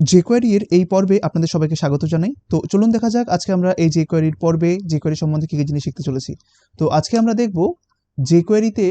jQuery এর এই পর্বে আপনাদের সবাইকে স্বাগত জানাই। তো চলুন দেখা যাক আজকে আমরা এই jQuery এর পর্বে jQuery সম্বন্ধে কি কি জিনিস শিখতে চলেছি। তো আজকে আমরা দেখব jQuery তে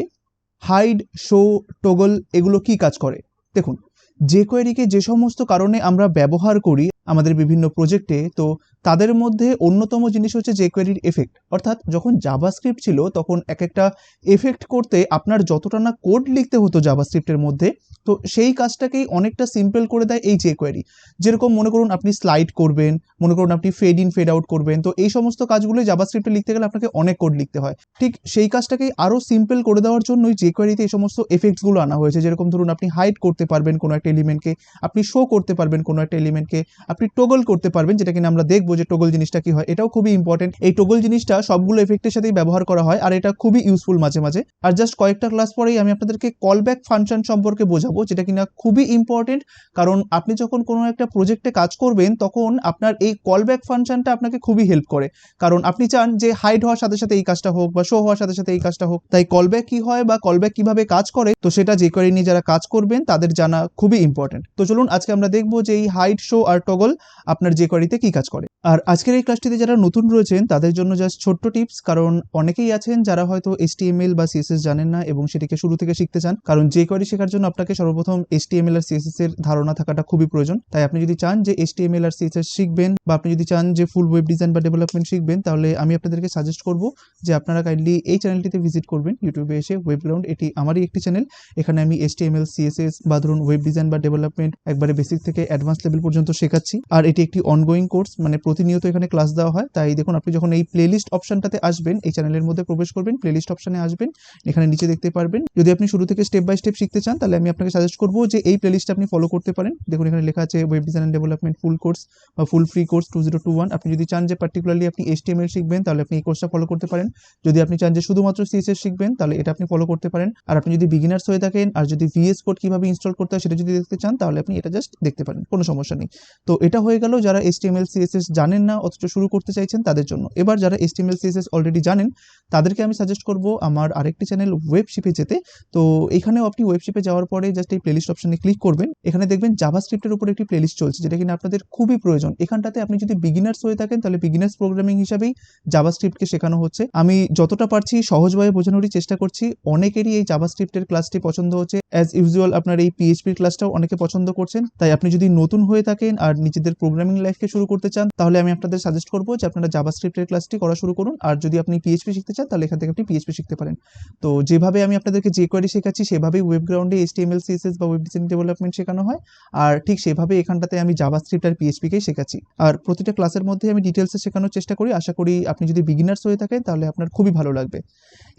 হাইড, শো, টগল এগুলো কি কাজ করে। দেখুন, jQuery কে যে সমস্ত কারণে আমরা ব্যবহার করি আমাদের বিভিন্ন প্রজেক্টে, তো তাদের মধ্যে অন্যতম জিনিস হচ্ছে jQuery এর এফেক্ট। অর্থাৎ যখন জাভাস্ক্রিপ্ট ছিল তখন একটা এফেক্ট করতে আপনার যতটা না কোড লিখতে হতো জাভাস্ক্রিপ্টের মধ্যে, তো সেই কাজটাকেই অনেকটা সিম্পল করে দেয় এই jQuery। যেরকম মনে করুন আপনি স্লাইড করবেন, মনে করুন আপনি ফেড ইন ফেড আউট করবেন, তো এই সমস্ত কাজগুলো জাভাস্ক্রিপ্টে লিখতে গেলে আপনাকে অনেক কোড লিখতে হয়। ঠিক সেই কাজটাকেই আরও সিম্পল করে দেওয়ার জন্যই jQueryতে এই সমস্ত এফেক্টসগুলো আনা হয়েছে। যেরকম ধরুন আপনি হাইড করতে পারবেন কোনো একটা এলিমেন্টকে, আপনি শো করতে পারবেন কোনো একটা এলিমেন্টকে, আপনি টগল করতে পারবেন, যেটা কিনা আমরা দেখবো যে টগল জিনিসটা কি হয়। এটাও খুবই ইম্পর্টেন্ট। এই টগল জিনিসটা সবগুলো এফেক্টের সাথেই ব্যবহার করা হয় আর এটা খুবই ইউজফুল মাঝে মাঝে। আর জাস্ট কয়েকটা ক্লাস পরেই আমি আপনাদেরকে কলব্যাক ফাংশন সম্পর্কে বোঝাবো, যেটা কিনা খুবই ইম্পর্টেন্ট। কারণ আপনি যখন কোনো একটা প্রজেক্টে কাজ করবেন তখন আপনার এই কলব্যাক ফাংশনটা আপনাকে খুবই হেল্প করে। কারণ আপনি চান যে হাইড হওয়ার সাথে সাথে এই কাজটা হোক বা শো হওয়ার সাথে সাথে এই কাজটা হোক, তাই কলব্যাক কি হয় বা কলব্যাক কিভাবে কাজ করে, তো সেটা jQuery নিয়ে যারা কাজ করবেন তাদের জানা খুবই ইম্পর্টেন্ট। তো চলুন আজকে আমরা দেখবো যে এই হাইড, শো আর টগল আপনার jQueryতে কি কাজ করে। আর আজকের এই ক্লাসটিতে যারা নতুন রয়েছেন তাদের জন্য জাস্ট ছোট্ট টিপস, কারণ অনেকেই আছেন যারা হয়তো HTML বা CSS জানেন না এবং সেটিকে শুরু থেকে শিখতে চান। কারণ jQuery শেখার জন্য আপনাকে সর্বপ্রথম HTML আর CSS এর ধারণা থাকাটা খুবই প্রয়োজন। তাই আপনি যদি চান যে HTML আর CSS শিখবেন বা আপনি যদি চান যে ফুল ওয়েব ডিজাইন বা ডেভেলপমেন্ট শিখবেন, তাহলে আমি আপনাদেরকে সাজেস্ট করব যে আপনারা কাইন্ডলি এই চ্যানেলটিতে ভিজিট করবেন। ইউটিউবে এসে ওয়েবগ্রাউন্ড, এটি আমারই একটি চ্যানেল। এখানে আমি HTML, CSS বা ধরুন ওয়েব ডিজাইন বা ডেভেলপমেন্ট একবারে বেসিক থেকে অ্যাডভান্স লেভেল পর্যন্ত শেখাচ্ছি। আর এটি একটি অনগোয়িং কোর্স, মানে প্রতিনিয়ত এখানে ক্লাস দেওয়া হয়। তাই দেখুন, আপনি যখন এই প্লেলিস্ট অপশনটাতে আসবেন, এই চ্যানেলের মধ্যে প্রবেশ করবেন, প্লেলিস্ট অপশনে আসবেন, এখানে নিচে দেখতে পারবেন। যদি আপনি শুরু থেকে স্টেপ বাই স্টেপ শিখতে চান তাহলে আমি আপনাকে সাজেস্ট করব যে এই প্লেলিস্টটা আপনি ফলো করতে পারেন। দেখুন এখানে লেখা আছে web design and development full course বা ফুল ফ্রি কোর্স 2021। আপনি যদি চান যে পার্টিকুলারলি আপনি HTML শিখবেন তাহলে আপনি এই কোর্সটা ফলো করতে পারেন। যদি আপনি চান যে শুধুমাত্র CSS শিখবেন তাহলে এটা আপনি ফলো করতে পারেন। আর আপনি যদি বিগিনার্স হয়ে থাকেন আর যদি VS কোড কিভাবে ইনস্টল করতে হয় সেটা যদি দেখতে চান তাহলে আপনি এটা জাস্ট দেখতে পারেন, কোনো সমস্যা নেই। তো এটা হয়ে গেল যারা HTML CSS জানেন না অথচ শুরু করতে চাইছেন তাদের জন্য। এবার যারা HTML CSS অলরেডি জানেন তাদেরকে আমি সাজেস্ট করব আমার আরেকটি চ্যানেল ওয়েবশিপে যেতে। তো এখানেও আপনি ওয়েবশিপে যাওয়ার পরে জাস্ট এই প্লেলিস্ট অপশনে ক্লিক করবেন। এখানে দেখবেন জাভাস্ক্রিপ্টের উপর একটি প্লেলিস্ট চলছে, যেটা কিনা আপনাদের খুবই প্রয়োজন। এখানটাতে আপনি যদি বিগিনার্স হয়ে থাকেন তাহলে বিগিনার্স প্রোগ্রামিং হিসাবেই জাভাস্ক্রিপ্টকে শেখানো হচ্ছে। আমি যতটা পারছি সহজভাবে বোঝানোরই চেষ্টা করছি। অনেকেরই এই জাভাস্ক্রিপ্টের ক্লাসটি পছন্দ হচ্ছে। অ্যাজ ইউজুয়াল আপনার এই PHP ক্লাসটাও অনেকে পছন্দ করছেন। তাই আপনি যদি নতুন হয়ে থাকেন আর নিজেদের প্রোগ্রামিং লাইফকে শুরু করতে চান তাহলে আমি আপনাদের সাজেস্ট করবো যে আপনারা জাভাস্ক্রিপ্টের ক্লাসটি করা শুরু করুন। আর যদি আপনি PHP শিখতে চান তাহলে এখান থেকে আপনি PHP শিখতে পারেন। তো যেভাবে আমি আপনাদেরকে jQuery শেখাচ্ছি সেভাবেই ওয়েবগ্রাউন্ডে HTML CSS বা ওয়েব ডিজাইন ডেভেলপমেন্ট শেখানো হয়। আর ঠিক সেভাবে এখানটাতে আমি জাভাস্ক্রিপ্ট আর PHPকেই শেখাচ্ছি। আর প্রতিটা ক্লাসের মধ্যে আমি ডিটেলসে শেখানোর চেষ্টা করি। আশা করি আপনি যদি বিগিনার্স হয়ে থাকেন তাহলে আপনার খুবই ভালো লাগবে।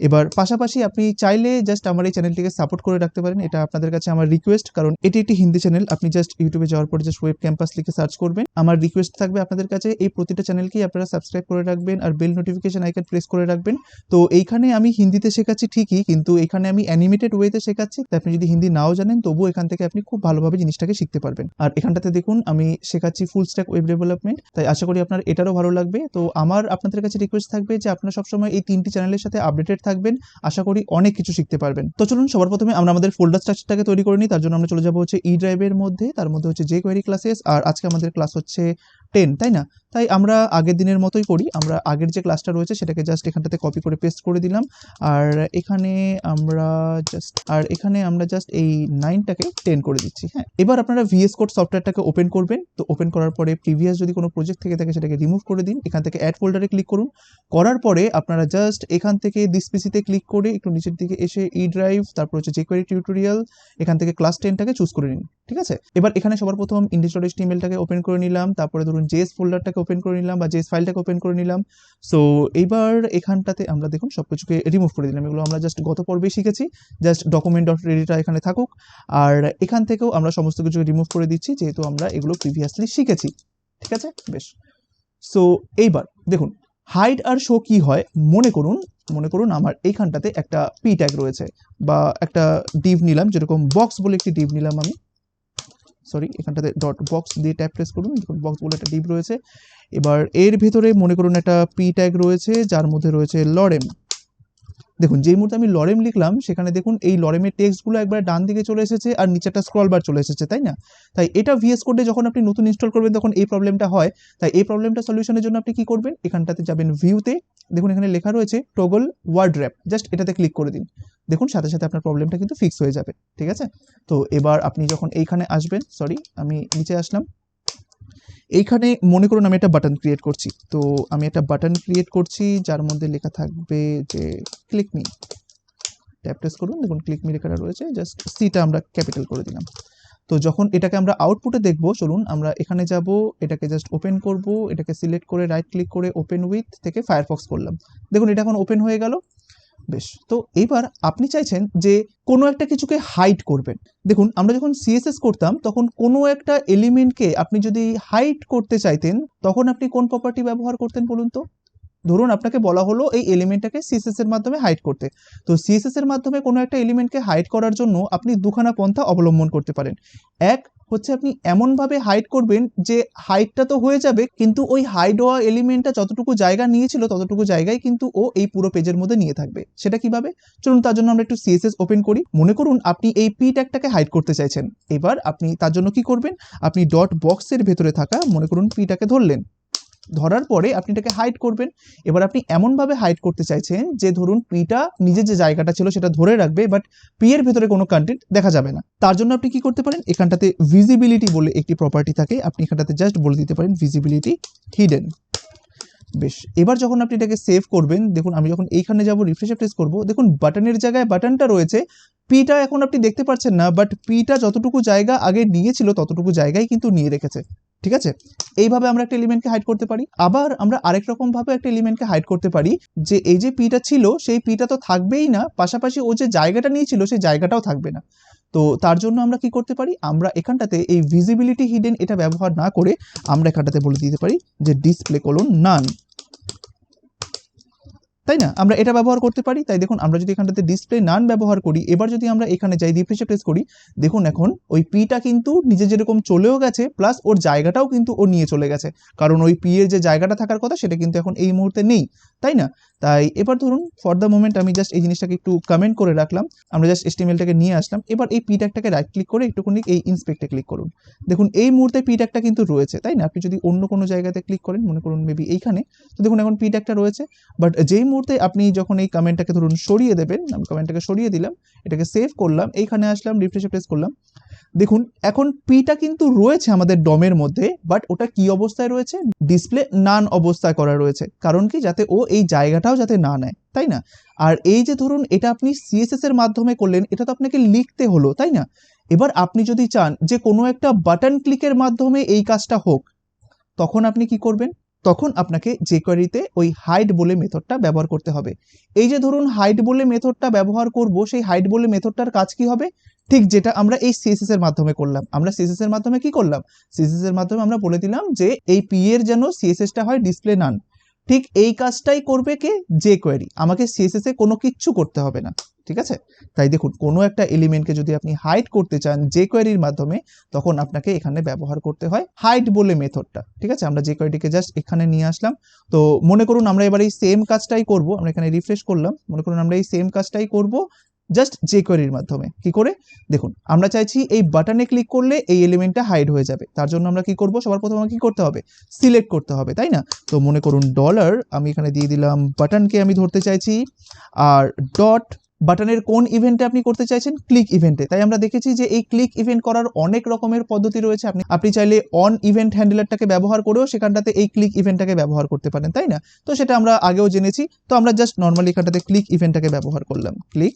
এবার পাশাপাশি আপনি চাইলে জাস্ট আমার এই চ্যানেলটিকে সাপোর্ট করে রাখতে পারেন, এটা আপনাদের কাছে আমার রিকোয়েস্ট। কারণ এটি একটি হিন্দি চ্যানেল। আপনি জাস্ট ইউটিউবে যাওয়ার পরে জাস্ট ওয়েব ক্যাম্পাস লিখে সার্চ করবেন। আমার রিকোয়েস্ট থাকবে আপনাদের কাছে এই প্রতিটা চ্যানেলকেই আপনারা সাবস্ক্রাইব করে রাখবেন আর বেল নোটিফিকেশন আইকন প্রেস করে রাখবেন। তো এইখানে আমি হিন্দিতে শেখাচ্ছি ঠিকই, কিন্তু এখানে আমি অ্যানিমেটেড ওয়েতে শেখাচ্ছি। তাই আপনি যদি হিন্দি নাও জানেন তবুও এখান থেকে আপনি খুব ভালোভাবে জিনিসটাকে শিখতে পারবেন। আর এখানটাতে দেখুন আমি শেখাচ্ছি ফুল স্ট্যাক ওয়েব ডেভেলপমেন্ট, তাই আশা করি আপনার এটারও ভালো লাগবে। তো আমার আপনাদের কাছে রিকোয়েস্ট থাকবে যে আপনারা সবসময় এই 3টি চ্যানেলের সাথে আপডেটেড থাকবেন। আশা করি অনেক কিছু শিখতে পারবেন। তো চলুন সবার প্রথমে আমরা আমাদের ফোল্ডার স্ট্রাকচারটাকে তৈরি করে নিই। তার জন্য আমরা চলে যাবো হচ্ছে ই ড্রাইভের মধ্যে, তার মধ্যে হচ্ছে jQuery ক্লাসেস। আর আজকে আমাদের ক্লাস হচ্ছে 10, তাই না? তাই আমরা আগের দিনের মতোই করি। আমরা আগের যে ক্লাসটা রয়েছে সেটাকে জাস্ট এখানটাতে কপি করে পেস্ট করে দিলাম। আর এখানে আমরা জাস্ট এই 9টাকে 10 করে দিচ্ছি। হ্যাঁ, এবার আপনারা VS কোড সফটওয়্যারটাকে ওপেন করবেন। তো ওপেন করার পরে প্রিভিয়াস যদি কোনো প্রজেক্ট থেকে থাকে সেটাকে রিমুভ করে দিন। এখান থেকে অ্যাড ফোল্ডারে ক্লিক করুন। করার পরে আপনারা জাস্ট এখান থেকে দিস পিসিতে ক্লিক করে একটু নিচের দিকে এসে ই ড্রাইভ, তারপর হচ্ছে jQuery টিউটোরিয়াল, এখান থেকে ক্লাস 10টাকে চুজ করে নিন। ঠিক আছে? এবার এখানে সবার প্রথম index.html-টাকে ওপেন করে নিলাম, তারপরে ধরুন JS ফোল্ডারটাকে ওপেন করে নিলাম বা JS ফাইলটাকে ওপেন করে নিলাম। সো এইবার এখানটাতে আমরা দেখুন সবকিছুকে রিমুভ করে দিলাম। এগুলো আমরা জাস্ট গত পর্বে শিখেছি। জাস্ট document.readyটা এখানে থাকুক। আর এখান থেকেও আমরা সমস্ত কিছু রিমুভ করে দিচ্ছি যেহেতু আমরা এগুলো প্রিভিয়াসলি শিখেছি। ঠিক আছে? বেশ। সো এইবার দেখুন হাইড আর শো কি হয়। মনে করুন আমার এইখানটাতে একটা পি ট্যাগ রয়েছে বা একটা ডিভ নিলাম, যেরকম বক্স বলে একটি ডিভ নিলাম আমি। সরি, এখানটাতে ডট বক্স দিয়ে ট্যাব প্রেস করুন। দেখুন বক্স বলে একটা ডিভ রয়েছে। এবার এর ভেতরে মনে করুন একটা পি ট্যাগ রয়েছে যার মধ্যে রয়েছে লরেম। দেখুন যেই মুহূর্তে আমি লরেম লিখলাম সেখানে দেখুন এই লরেমের টেক্সটগুলো একবার ডান দিকে চলে এসেছে আর নিচেটা স্ক্রল বার চলে এসেছে, তাই না? তাই এটা ভিএস কোডে যখন আপনি নতুন ইনস্টল করবেন তখন এই প্রবলেমটা হয়। তাই এই প্রবলেমটা সলিউশনের জন্য আপনি কি করবেন, এখানটাতে যাবেন ভিউতে, দেখুন এখানে লেখা রয়েছে টগল ওয়ার্ড র্যাপ, জাস্ট এটাতে ক্লিক করে দিন। দেখুন সাথে সাথে আপনার প্রবলেমটা কিন্তু ফিক্স হয়ে যাবে, ঠিক আছে? তো এবার আপনি যখন এইখানে আসবেন, সরি আমি নিচে আসলাম, এইখানে মনে করুন আমি একটা বাটন ক্রিয়েট করছি। তো আমি একটা বাটন ক্রিয়েট করছি যার মধ্যে লেখা থাকবে যে ক্লিক মি, ট্যাপ প্রেস করুন, দেখুন ক্লিক মি লেখাটা রয়েছে, জাস্ট সিটা আমরা ক্যাপিটাল করে দিলাম। তো যখন এটাকে আমরা আউটপুটে দেখব, চলুন আমরা এখানে যাব, এটাকে জাস্ট ওপেন করব, এটাকে সিলেক্ট করে রাইট ক্লিক করে ওপেন উইথ থেকে ফায়ারফক্স করলাম, দেখুন এটা এখন ওপেন হয়ে গেল। বেশ, তো এইবার আপনি চাইছেন যে কোনো একটা কিছুকে হাইড করবেন। দেখুন আমরা যখন সিএসএস করতাম তখন কোনো একটা এলিমেন্টকে আপনি যদি হাইড করতে চাইতেন তখন আপনি কোন প্রপার্টি ব্যবহার করতেন বলুন তো? ধরুন আপনাকে বলা হলো এই এলিমেন্টটাকে সিএসএস এর মাধ্যমে হাইড করতে। তো সিএসএস এর মাধ্যমে কোনো একটা এলিমেন্টকে হাইড করার জন্য আপনি দুখানা পন্থা অবলম্বন করতে পারেন। এক হচ্ছে আপনি এমনভাবে হাইড করবেন যে হাইডটা তো হয়ে যাবে, কিন্তু ওই হাইড হওয়া এলিমেন্টটা যতটুকু জায়গা নিয়েছিল ততটুকু জায়গায় কিন্তু ও এই পুরো পেজের মধ্যে নিয়ে থাকবে। সেটা কিভাবে? চলুন তার জন্য আমরা একটু সিএসএস ওপেন করি। মনে করুন আপনি এই পি ট্যাগটাকে হাইড করতে চাইছেন। এবার আপনি তার জন্য কি করবেন, আপনি ডট বক্সের ভেতরে থাকা মনে করুন পিটাকে ধরলেন, ধরার পরে আপনি এটাকে হাইড করবেন। এবার আপনি এমনভাবে হাইড করতে চাইছেন যে ধরুন পিটা নিজের যে জায়গাটা ছিল সেটা ধরে রাখবে, বাট পি এর ভেতরে কোনো কন্টেন্ট দেখা যাবে না। তার জন্য আপনি কি করতে পারেন, এখানটাতে ভিজিবিলিটি বলে একটি প্রপার্টি থাকে, আপনি এখানটাতে জাস্ট বলে দিতে পারেন ভিজিবিলিটি হিডেন। বেশ, এবার যখন আপনি এটাকে সেভ করবেন, দেখুন আমি যখন এইখানে যাব রিফ্রেশে প্রেস করব, দেখুন বাটনের জায়গায় বাটনটা রয়েছে, পিটা এখন আপনি দেখতে পাচ্ছেন না, বাট পিটা যতটুকু জায়গা আগে নিয়েছিল ততটুকু জায়গায় কিন্তু নিয়ে রেখেছে, ঠিক আছে? এইভাবে আমরা একটা এলিমেন্টকে হাইড করতে পারি। আবার আমরা আরেক রকম ভাবে একটা এলিমেন্টকে হাইড করতে পারি, যে এই যে পিটা ছিল সেই পিটা তো থাকবেই না, পাশাপাশি ও যে জায়গাটা নিয়েছিল সেই জায়গাটাও থাকবে না। তো তার জন্য আমরা কি করতে পারি, আমরা এখানটাতে এই ভিজিবিলিটি হিডেন এটা ব্যবহার না করে আমরা এখানটাতে বলে দিতে পারি যে ডিসপ্লে কোলন নান, তাই না? আমরা এটা ব্যবহার করতে পারি। তাই দেখুন আমরা যদি এখানটাতে ডিসপ্লে নান ব্যবহার করি, এবার যদি আমরা এখানে যাই রিফ্রেশে প্রেস করি, দেখুন এখন ওই পিটা কিন্তু নিজে যেরকম চলেও গেছে, প্লাস ওর জায়গাটাও কিন্তু ও নিয়ে চলে গেছে, কারণ ওই পি এর যে জায়গাটা থাকার কথা সেটা কিন্তু এখন এই মুহূর্তে নেই, তাই না? তাই এবার ধরুন ফর দ্য মোমেন্ট আমি জাস্ট এই জিনিসটাকে একটু কমেন্ট করে রাখলাম, আমরা জাস্ট HTML-টাকে নিয়ে আসলাম। এবার এই পি ট্যাগটাকে রাইট ক্লিক করে একটুখানি এই ইন্সপেক্টে ক্লিক করুন, দেখুন এই মুহূর্তে পি ট্যাগটা কিন্তু রয়েছে, তাই না? আপনি যদি অন্য কোনো জায়গাতে ক্লিক করেন, মনে করুন মেবি এইখানে, তো দেখুন এখন পি ট্যাগটা রয়েছে। বাট যেই মুহূর্তে আপনি যখন এই কমেন্টটাকে ধরুন সরিয়ে দেবেন, আমি কমেন্টটাকে সরিয়ে দিলাম, এটাকে সেভ করলাম, এইখানে আসলাম রিফ্রেশে প্রেস করলাম, দেখুন এখন পিটা কিন্তু রয়েছে আমাদের ডমের মধ্যে, বাট ওটা কি অবস্থায় রয়েছে, ডিসপ্লে নান অবস্থায় করা রয়েছে। কারণ কি, যাতে ও এই জায়গাটাও যাতে না নেয়, তাই না? আর এই যে ধরুন এটা আপনি সিএসএস এর মাধ্যমে করলেন, এটা তো আপনাকে লিখতে হলো, তাই না? এবার আপনি যদি চান যে কোনো একটা বাটন ক্লিকের মাধ্যমে এই কাজটা হোক, তখন আপনি কি করবেন, তখন আপনাকে jQuery-তে ওই হাইড বলে মেথডটা ব্যবহার করতে হবে। এই যে ধরুন হাইড বলে মেথডটা ব্যবহার করব, সেই হাইড বলে মেথডটার কাজ কি হবে, ঠিক যেটা আমরা এই সিএসএস এর মাধ্যমে করলাম। আমরা সিএসএস এর মাধ্যমে কি করলাম, সিএসএস এর মাধ্যমে আমরা বলে দিলাম যে এই পি এর যেন সিএসএসটা হয় ডিসপ্লে নান। ঠিক এই কাজটাই করবে কে, jQuery। আমাকে সিএসএস এ কোনো কিচ্ছু করতে হবে না, ঠিক আছে? তাই দেখুন কোনো একটা এলিমেন্টকে যদি আপনি হাইড করতে চান jQuery-র মাধ্যমে, তখন আপনাকে এখানে ব্যবহার করতে হয় হাইড বলে মেথডটা, ঠিক আছে? আমরা jQuery-টিকে জাস্ট এখানে নিয়ে আসলাম। তো মনে করুন আমরা এবার এই সেম কাজটাই করব, আমরা এখানে রিফ্রেশ করলাম, মনে করুন আমরা এই সেম কাজটাই করব জাস্ট jQuery-র মাধ্যমে। কি করে, দেখুন আমরা চাইছি এই বাটনে ক্লিক করলে এই এলিমেন্টটা হাইড হয়ে যাবে। তার জন্য আমরা কি করব, সবার প্রথমে কি করতে হবে, সিলেক্ট করতে হবে, তাই না? তো মনে করুন ডলার আমি এখানে দিয়ে দিলাম বাটনকে আমি ধরতে চাইছি, আর ডট বাটনের কোন ইভেন্টে আপনি করতে চাইছেন, ক্লিক ইভেন্টে। তাই আমরা দেখেছি যে এই ক্লিক ইভেন্ট করার অনেক রকমের পদ্ধতি রয়েছে। আপনি চাইলে অন ইভেন্ট হ্যান্ডলারটাকে ব্যবহার করেও সেখানটাতে এই ক্লিক ইভেন্টটাকে ব্যবহার করতে পারেন, তাই না? তো সেটা আমরা আগেও জেনেছি। তো আমরা জাস্ট নর্মালি এখানটাতে ক্লিক ইভেন্টটাকে ব্যবহার করলাম, ক্লিক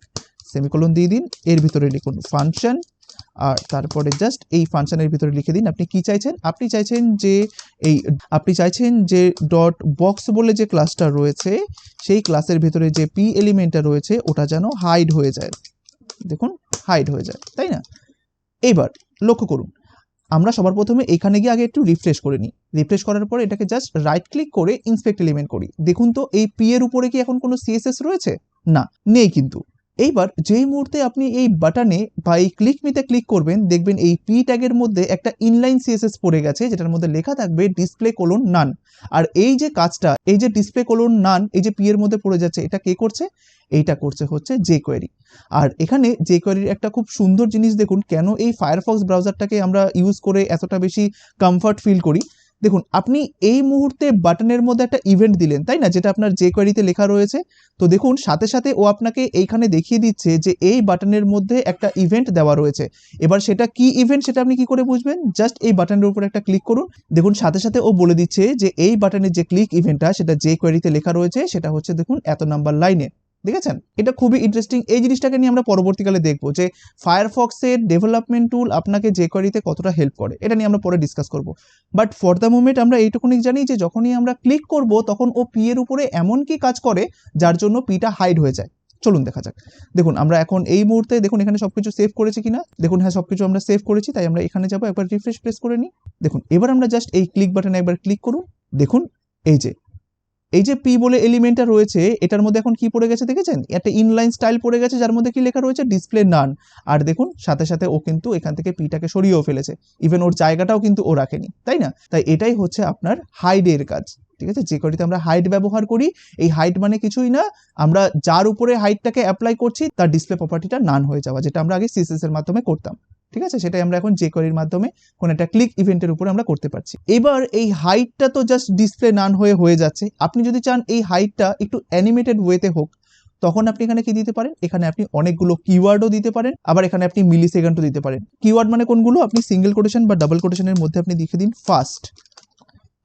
সেমিকোলন দিয়ে দিন, এর ভিতরে লিখুন ফাংশন, আর তারপরে জাস্ট এই ফাংশনের ভিতরে লিখে দিন আপনি কি চাইছেন। আপনি চাইছেন যে ডট বক্স বলে যে ক্লাসটা রয়েছে সেই ক্লাসের ভিতরে যে পি এলিমেন্টটা রয়েছে ওটা যেন হাইড হয়ে যায়, দেখুন হাইড হয়ে যায়, তাই না? এইবার লক্ষ্য করুন, আমরা সবার প্রথমে এখানে গিয়ে আগে একটু রিফ্রেশ করে নিই। রিফ্রেশ করার পরে এটাকে জাস্ট রাইট ক্লিক করে ইন্সপেক্ট এলিমেন্ট করি। দেখুন তো এই পি এর উপরে কি এখন কোনো সিএসএস রয়েছে, না, নেই কিন্তু। এইবার যেই মুহূর্তে আপনি এই বাটনে বা এই ক্লিক মিতে ক্লিক করবেন, দেখবেন এই পি ট্যাগের মধ্যে একটা ইনলাইন সিএসএস পড়ে গেছে, যেটার মধ্যে লেখা থাকবে ডিসপ্লে কোলন নান। আর এই যে কাজটা, এই যে ডিসপ্লে কোলন নান, এই যে পি এর মধ্যে পড়ে যাচ্ছে, এটা কে করছে? এইটা করছে হচ্ছে jQuery। আর এখানে jQueryর একটা খুব সুন্দর জিনিস দেখুন, কেন এই ফায়ারফক্স ব্রাউজারটাকে আমরা ইউজ করে এতটা বেশি কমফর্ট ফিল করি। দেখুন, আপনি এই মুহূর্তে বাটনের মধ্যে একটা ইভেন্ট দিলেন, তাই না, যেটা আপনার jQueryতে লেখা রয়েছে। তো দেখুন, সাথে সাথে ও আপনাকে এইখানে দেখিয়ে দিচ্ছে যে এই বাটনের মধ্যে একটা ইভেন্ট দেওয়া রয়েছে। এবার সেটা কি ইভেন্ট, সেটা আপনি কি করে বুঝবেন? জাস্ট এই বাটনের উপর একটা ক্লিক করুন। দেখুন, সাথে সাথে ও বলে দিচ্ছে যে এই বাটনের যে ক্লিক ইভেন্টটা, সেটা jQueryতে লেখা রয়েছে, সেটা হচ্ছে দেখুন এত নাম্বার লাইনে। দেখেছেন? এটা খুবই ইন্টারেস্টিং। এই জিনিসটাকে নিয়ে আমরা পরবর্তীকালে দেখবো যে ফায়ারফক্সের ডেভেলপমেন্ট টুল আপনাকে jQueryতে কতটা হেল্প করে। এটা নিয়ে আমরা পরে ডিসকাস করব। বাট ফর দ্য মোমেন্ট আমরা এইটুকুনি জানি যে যখনই আমরা ক্লিক করব, তখন ও পি এর উপরে এমন কি কাজ করে যার জন্য পিটা হাইড হয়ে যায়। চলুন দেখা যাক। দেখুন, আমরা এখন এই মুহূর্তে দেখুন এখানে সবকিছু সেভ করেছি কিনা। দেখুন, হ্যাঁ, সবকিছু আমরা সেভ করেছি। তাই আমরা এখানে যাবো, একবার রিফ্রেশ প্রেস করে নিই। দেখুন, এবার আমরা জাস্ট এই ক্লিক বাটনে একবার ক্লিক করুন। দেখুন, এই যে পি বলে এলিমেন্টটা রয়েছে, এটার মধ্যে এখন কি পড়ে গেছে দেখেছেন? একটা ইনলাইন স্টাইল পড়ে গেছে, যার মধ্যে কি লেখা রয়েছে? ডিসপ্লে নান। আর দেখুন, সাথে সাথে ও কিন্তু এখান থেকে পিটাকে সরিয়েও ফেলেছে। ইভেন ওর জায়গাটাও কিন্তু ও রাখেনি, তাই না? তাই এটাই হচ্ছে আপনার হাইডের কাজ। ঠিক আছে, jQueryতে আমরা হাইড ব্যবহার করি। এই হাইড মানে কিছুই না, আমরা যার উপরে হাইডটাকে অ্যাপ্লাই করছি তার ডিসপ্লে প্রপার্টিটা নান হয়ে যাওয়া, যেটা আমরা আগে সিএসএস এর মাধ্যমে করতাম। ঠিক আছে, সেটাই আমরা এখন jQueryর মাধ্যমে কোন একটা ক্লিক ইভেন্টের উপরে আমরা করতে পারছি। এবার এই হাইটটা তো জাস্ট ডিসপ্লে নান হয়ে যাচ্ছে। আপনি যদি চান এই হাইটটা একটু অ্যানিমেটেড ওয়েতে হোক, তখন আপনি এখানে কি দিতে পারেন? এখানে আপনি অনেকগুলো কিওয়ার্ডও দিতে পারেন, আবার এখানে আপনি মিলি সেকেন্ডও দিতে পারেন। কিওয়ার্ড মানে কোনগুলো? আপনি সিঙ্গেল কোটেশন বা ডাবল কোটেশনের মধ্যে আপনি লিখে দিন ফাস্ট।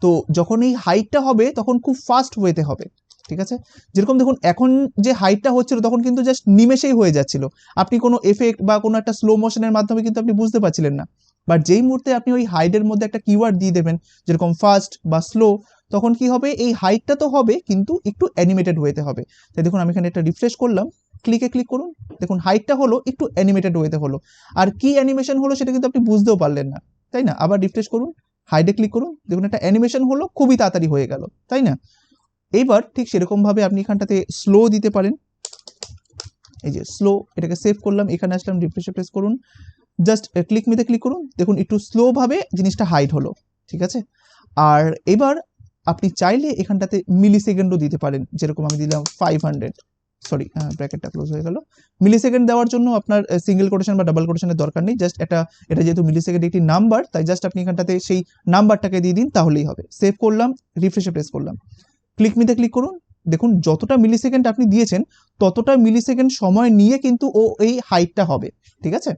তো যখন এই হাইটটা হবে তখন খুব ফাস্ট ওয়েতে হবে। ঠিক আছে, যেরকম দেখুন এখন যে হাইটটা হচ্ছিল তখন কিন্তু জাস্ট নিমেষেই হয়ে যাচ্ছিল। আপনি কোনো এফেক্ট বা কোনো একটা স্লো মোশনের মাধ্যমে কিন্তু আপনি বুঝতে পারছিলেন না। বাট যেই মুহূর্তে আপনি ওই হাইটের মধ্যে একটা কিওয়ার্ড দিয়ে দেবেন, যেরকম ফাস্ট বা স্লো, তখন কি হবে? এই হাইটটা তো হবে কিন্তু একটু অ্যানিমেটেড ওয়েতে হবে। তাই দেখুন, আমি এখানে একটা রিফ্রেশ করলাম, ক্লিক করুন। দেখুন, হাইটটা হলো একটু অ্যানিমেটেড ওয়েতে হলো। আর কি অ্যানিমেশন হলো সেটা কিন্তু আপনি বুঝতেও পারলেন না, তাই না? আবার রিফ্রেশ করুন, হাইডে ক্লিক করুন, দেখুন একটা অ্যানিমেশন হলো, খুবই তাড়াতাড়ি হয়ে গেল, তাই না? এইবার ঠিক সেরকম ভাবে আপনি এখানটাতে স্লো দিতে পারেন। এই যে স্লো, এটাকে সেভ করলাম, এখানে আসলাম, রিফ্রেশে প্রেস করুন, জাস্ট ক্লিক মিতে ক্লিক করুন। দেখুন একটু স্লো ভাবে জিনিসটা হাইড হলো। ঠিক আছে, আর এবার আপনি চাইলে এখানটাতে মিলি সেকেন্ডও দিতে পারেন, যেরকম আমি দিলাম 500। সরি, ব্র্যাকেটটা ক্লোজ হয়ে গেল। মিলি সেকেন্ড দেওয়ার জন্য আপনার সিঙ্গেল কোটেশন বা ডাবল কোটেশনের দরকার নেই। জাস্ট এটা যেহেতু মিলি সেকেন্ড একটি নাম্বার, তাই জাস্ট আপনি এখানটাতে সেই নাম্বারটাকে দিয়ে দিন, তাহলেই হবে। সেভ করলাম, রিফ্রেশে প্রেস করলাম, ক্লিক মিতে ক্লিক করুন। দেখুন, যতটা মিলি সেকেন্ড আপনি দিয়েছেন ততটা মিলি সেকেন্ড সময় নিয়ে কিন্তু ও এই হাইটটা হবে। ঠিক আছে,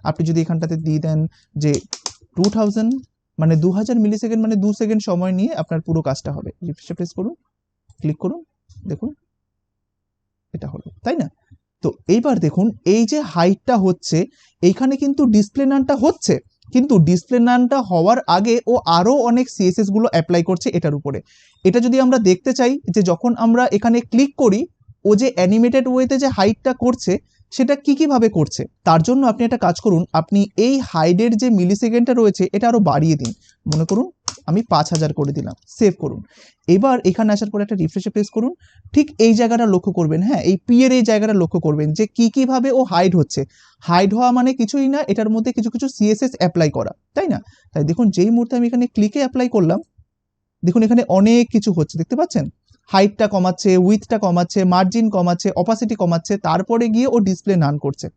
আপনি যদি এখানটাতে দিয়ে দেন যে 2000, মানে 2000 মিলি সেকেন্ড, মানে 2 সেকেন্ড সময় নিয়ে আপনার পুরো কাজটা হবে। রিফ্রেশ প্রেস করুন, ক্লিক করুন, দেখুন এটা হলো, তাই না? তো এইবার দেখুন, এই যে হাইটটা হচ্ছে, এইখানে কিন্তু ডিসপ্লে নানটা হচ্ছে, কিন্তু ডিসপ্লে নানটা হওয়ার আগে ও আরো অনেক সিএসএস গুলো অ্যাপ্লাই করছে এটার উপরে। এটা যদি আমরা দেখতে চাই যে যখন আমরা এখানে ক্লিক করি, ও যে অ্যানিমেটেড ওয়েতে যে হাইটটা করছে সেটা কি ভাবে করছে, তার জন্য আপনি একটা কাজ করুন। আপনি এই হাইডের যে মিলি সেকেন্ডটা রয়েছে এটা আরো বাড়িয়ে দিন। মনে করুন আমি 5000 করে দিলাম, সেভ করুন। এবার এখানে আসার পরে একটা রিফ্রেশে প্রেস করুন। ঠিক এই জায়গাটা লক্ষ্য করবেন, হ্যাঁ, এই পি এর এই জায়গাটা লক্ষ্য করবেন যে কিভাবে ও হাইড হচ্ছে। হাইড হওয়া মানে কিছুই না, এটার মধ্যে কিছু কিছু সিএসএস অ্যাপ্লাই করা, তাই না? তাই দেখুন, যেই মুহূর্তে আমি এখানে ক্লিকে অ্যাপ্লাই করলাম, দেখুন এখানে অনেক কিছু হচ্ছে, দেখতে পাচ্ছেন? হাইটটা কমাচ্ছে, উইথটা কমাচ্ছে, মার্জিন কমাচ্ছে, অপাসিটি কমাচ্ছে, তারপরে গিয়ে ও ডিসপ্লে নান করছে।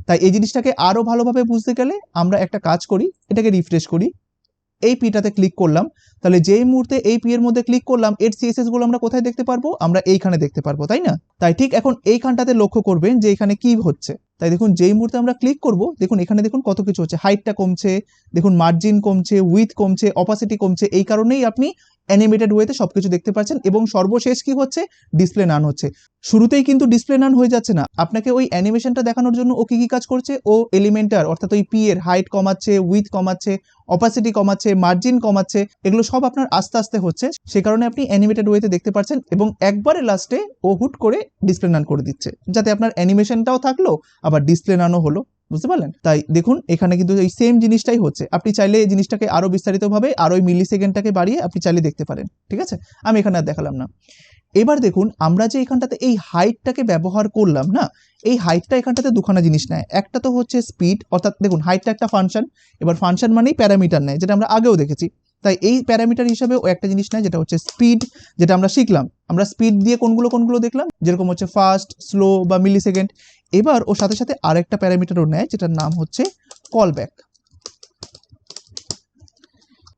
তাই এই জিনিসটাকে আরো ভালোভাবে বুঝতে গেলে আমরা একটা কাজ করি, এটাকে রিফ্রেশ করি, এই পিটাতে ক্লিক করলাম। তাহলে যেই মুহূর্তে এই পি এর মধ্যে ক্লিক করলাম, এর সিএসএস গুলো আমরা কোথায় দেখতে পারবো? আমরা এইখানে দেখতে পারবো, তাই না? তাই ঠিক এখন এইখানটাতে লক্ষ্য করবেন যে এখানে কি হচ্ছে। তাই দেখুন, যেই মুহূর্তে আমরা ক্লিক করব, দেখুন এখানে দেখুন কত কিছু হচ্ছে। হাইটটা কমছে, দেখুন মার্জিন কমছে, উইথ কমছে, অপাসিটি কমছে। এই কারণেই আপনি অ্যানিমেটেড ওয়েতে সবকিছু দেখতে পাচ্ছেন। এবং সর্বশেষ কি হচ্ছে? ডিসপ্লে নান হচ্ছে। শুরুতেই কিন্তু ডিসপ্লে নান হয়ে যাচ্ছে না, আপনাকে ওই অ্যানিমেশনটা দেখানোর জন্য ও কি কাজ করছে? ও এলিমেন্টার অর্থাৎ ওই পি এর হাইট কমাচ্ছে, উইথ কমাচ্ছে, অপাসিটি কমাচ্ছে, মার্জিন কমাচ্ছে, এগুলো সব আপনার আস্তে আস্তে হচ্ছে। সে কারণে আপনি অ্যানিমেটেড ওয়েতে দেখতে পাচ্ছেন, এবং একবারে লাস্টে ও হুট করে ডিসপ্লে নান করে দিচ্ছে, যাতে আপনার অ্যানিমেশনটাও থাকলো আবার ডিসপ্লে নানও হলো। বুঝতে পারলেন? তাই দেখুন, এখানে কিন্তু এই সেম জিনিসটাই হচ্ছে। আপনি চাইলে এই জিনিসটাকে আরো বিস্তারিতভাবে আরো মিলি সেকেন্ডটাকে বাড়িয়ে আপনি চাইলে দেখতে পারেন। ঠিক আছে, আমি এখানে আর দেখালাম না। এবার দেখুন আমরা যে এখানটাতে এই হাইটটাকে ব্যবহার করলাম না, এই হাইটটা এখানটাতে দুখানা জিনিস নেয়। একটা তো হচ্ছে স্পিড, অর্থাৎ দেখুন হাইটটা একটা ফাংশন, এবার ফাংশন মানেই প্যারামিটার নেয়, যেটা আমরা আগেও দেখেছি। তাই এই প্যারামিটার হিসাবে ও একটা জিনিস নেয় যেটা হচ্ছে স্পিড, যেটা আমরা শিখলাম। আমরা স্পিড দিয়ে কোনগুলো দেখলাম, যেরকম হচ্ছে ফাস্ট, স্লো বা মিলি সেকেন্ড। এবার ওর সাথে সাথে আরেকটা প্যারামিটারও নেয় যেটার নাম হচ্ছে কলব্যাক।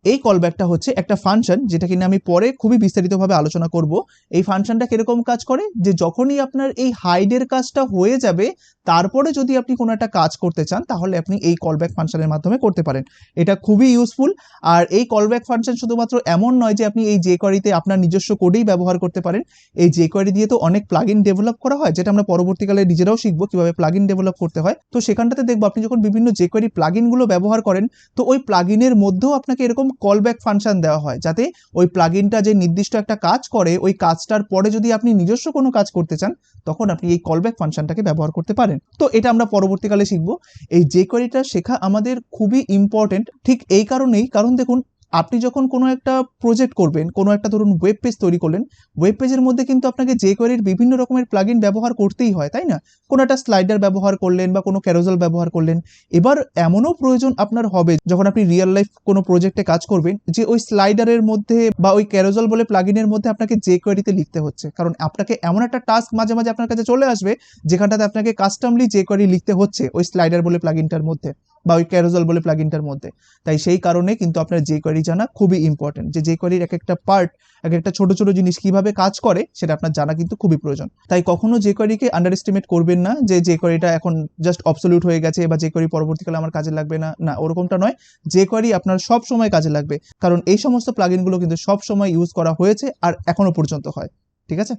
এই কলব্যাকটা হচ্ছে একটা ফাংশন, যেটা কিনা আমি পরে খুবই বিস্তারিতভাবে আলোচনা করব। এই ফাংশনটা কিরকম কাজ করে, যে যখনই আপনার এই হাইডের কাজটা হয়ে যাবে, তারপরে যদি আপনি কোনো একটা কাজ করতে চান, তাহলে আপনি এই কলব্যাক ফাংশনের মাধ্যমে করতে পারেন। এটা খুবই ইউজফুল। আর এই কলব্যাক ফাংশন শুধুমাত্র এমন নয় যে আপনি এই jQuery-তে আপনার নিজস্ব কোডেই ব্যবহার করতে পারেন। এই jQuery দিয়ে তো অনেক প্লাগইন ডেভেলপ করা হয়, যেটা আমরা পরবর্তীকালে নিজেরাও শিখবো কিভাবে প্লাগইন ডেভেলপ করতে হয়। তো সেখানটাতে দেখবো আপনি যখন বিভিন্ন jQuery প্লাগইনগুলো ব্যবহার করেন, তো ওই প্লাগইনের মধ্যেও আপনাকে এরকম কলব্যাক ফাংশন দেওয়া হয়, যাতে ওই প্লাগইনটা যে নির্দিষ্ট একটা কাজ করে, ওই কাজটার পরে যদি আপনি নিজস্ব কোনো কাজ করতে চান, তখন আপনি এই কলব্যাক ফাংশনটাকে ব্যবহার করতে পারেন। তো এটা আমরা পরবর্তীকালে শিখবো। এই jQuery-টা শেখা আমাদের খুবই ইম্পর্টেন্ট, ঠিক এই কারণেই, কারণ দেখুন আপনি যখন কোনো একটা প্রজেক্ট করবেন, কোনো একটা ধরুন ওয়েব পেজ তৈরি করলেন, ওয়েব পেজের মধ্যে কিন্তু আপনাকে jQuery-র বিভিন্ন রকমের প্লাগইন ব্যবহার করতেই হয়, তাই না? কোনো একটা স্লাইডার ব্যবহার করলেন বা কোনো ক্যারোজেল ব্যবহার করলেন। এবার এমনও প্রয়োজন আপনার হবে যখন আপনি রিয়েল লাইফ কোনো প্রজেক্টে কাজ করবেন, যে ওই স্লাইডারের মধ্যে বা ওই ক্যারোজেল বলে প্লাগইনের মধ্যে আপনাকে jQuery-তে লিখতে হচ্ছে, কারণ আপনাকে এমন একটা টাস্ক মাঝে মাঝে আপনার কাছে চলে আসবে যেখানটাতে আপনাকে কাস্টমলি jQuery লিখতে হচ্ছে ওই স্লাইডার বলে প্লাগইনটার মধ্যে বা ওই ক্যারোজেল বলে প্লাগইনটার মধ্যে। তাই সেই কারণে কিন্তু আপনার jQuery জানা খুবই ইম্পর্টেন্ট, যে jQuery-র এক একটা পার্ট, এক একটা ছোট ছোট জিনিস কিভাবে কাজ করে সেটা আপনার জানা কিন্তু খুবই প্রয়োজন। তাই কখনো jQuery-কে আন্ডার এস্টিমেট করবেন না, যে jQuery-টা এখন জাস্ট অবসলিউট হয়ে গেছে বা jQuery পরবর্তীকালে আমার কাজে লাগবে না। না, ওরকমটা নয়। jQuery আপনার সব সময় কাজে লাগবে, কারণ এই সমস্ত প্লাগইনগুলো কিন্তু সব সময় ইউজ করা হয়েছে আর এখনো পর্যন্ত হয়। ঠিক আছে?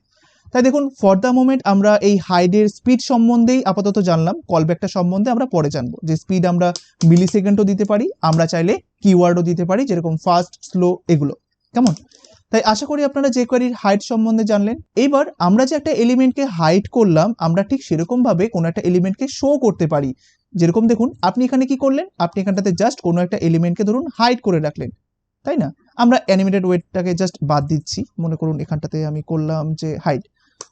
তাই দেখুন ফর দ্য মোমেন্ট আমরা এই হাইডের স্পিড সম্বন্ধেই আপাতত জানলাম, কলব্যাকটা সম্বন্ধে আমরা পরে জানবো। যে স্পিড আমরা মিলি সেকেন্ডও দিতে পারি, আমরা চাইলে কিওয়ার্ডও দিতে পারি, যেরকম ফাস্ট, স্লো, এগুলো। কেমন? তাই আশা করি আপনারা jQuery-র হাইট সম্বন্ধে জানলেন। এইবার আমরা যে একটা এলিমেন্টকে হাইড করলাম, আমরা ঠিক সেরকম ভাবে কোনো একটা এলিমেন্টকে শো করতে পারি। যেরকম দেখুন আপনি এখানে কি করলেন, আপনি এখানটাতে জাস্ট কোনো একটা এলিমেন্টকে ধরুন হাইড করে রাখলেন, তাই না? আমরা অ্যানিমেটেড ওয়েটটাকে জাস্ট বাদ দিচ্ছি, মনে করুন এখানটাতে আমি করলাম যে হাইড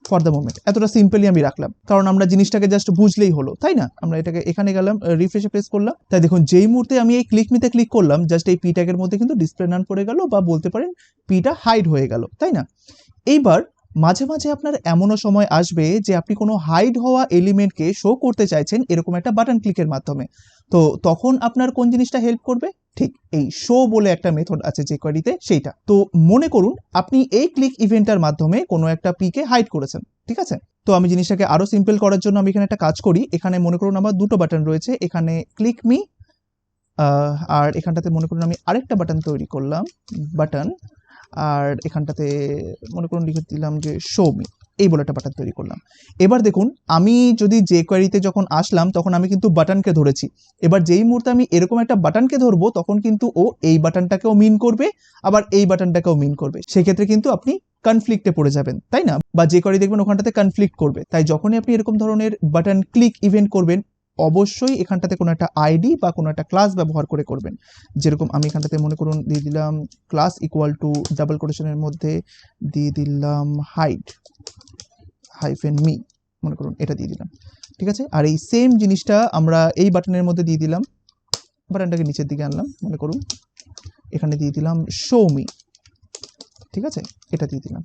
ফর দ্য মোমেন্ট, এতটা সিম্পলি আমি রাখলাম, কারণ আমরা জিনিসটাকে জাস্ট বুঝলেই হলো, তাই না? আমরা এটাকে এখানে গেলাম, রিফ্রেশে প্রেস করলাম। তাই দেখুন যেই মুহূর্তে আমি এই ক্লিক মিতে ক্লিক করলাম, জাস্ট এই পি ট্যাগের মধ্যে কিন্তু ডিসপ্লে নান পড়ে গেল, বা বলতে পারেন পিটা হাইড হয়ে গেল, তাই না? এইবার মাঝে মাঝে আপনার এমনও সময় আসবে যে আপনি কোনো হাইড হওয়া এলিমেন্টকে শো করতে চাইছেন এরকম একটা বাটন ক্লিকের মাধ্যমে। তো তখন আপনার কোন জিনিসটা হেল্প করবে? ঠিক এই শো বলে একটা মেথড আছে jQuery-তে, সেইটা। তো মনে করুন আপনি এই ক্লিক ইভেন্টের মাধ্যমে কোনো একটা পিকে হাইড করেছেন, ঠিক আছে? তো আমি জিনিসটাকে আরো সিম্পল করার জন্য আমি এখানে একটা কাজ করি। এখানে মনে করুন আমার দুটো বাটন রয়েছে, এখানে ক্লিক মি, আর এখানটাতে মনে করুন আমি আরেকটা বাটন তৈরি করলাম, বাটন, আর এখানটাতে মনে করুন লিখে দিলাম যে শো মি, এই বলে একটা বাটন তৈরি করলাম। এবার দেখুন আমি যদি jQuery-তে যখন আসলাম, তখন আমি কিন্তু বাটনকে ধরেছি। এবার যেই মুহূর্তে আমি এরকম একটা বাটনকে ধরবো, তখন কিন্তু ও এই বাটনটাকেও মিন করবে, আবার এই বাটনটাকেও মিন করবে। সেক্ষেত্রে কিন্তু আপনি কনফ্লিক্টে পড়ে যাবেন, তাই না? বা jQuery দেখবেন ওখানটাতে কনফ্লিক্ট করবে। তাই যখনই আপনি এরকম ধরনের বাটন ক্লিক ইভেন্ট করবেন, অবশ্যই এখানটাতে কোনো একটা আইডি বা কোনো একটা ক্লাস ব্যবহার করে করবেন। যেরকম আমি এখানটাতে মনে করুন দিয়ে দিলাম ক্লাস ইকুয়াল টু ডাবল কোটেশনের মধ্যে দিয়ে দিলাম হাইড হাইফেন মি, মনে করুন এটা দিয়ে দিলাম, ঠিক আছে? আর এই সেম জিনিসটা আমরা এই বাটনের মধ্যে দিয়ে দিলাম, বাটনটাকে নিচের দিকে আনলাম, মনে করুন এখানে দিয়ে দিলাম শো মি, ঠিক আছে? এটা দিয়ে দিলাম।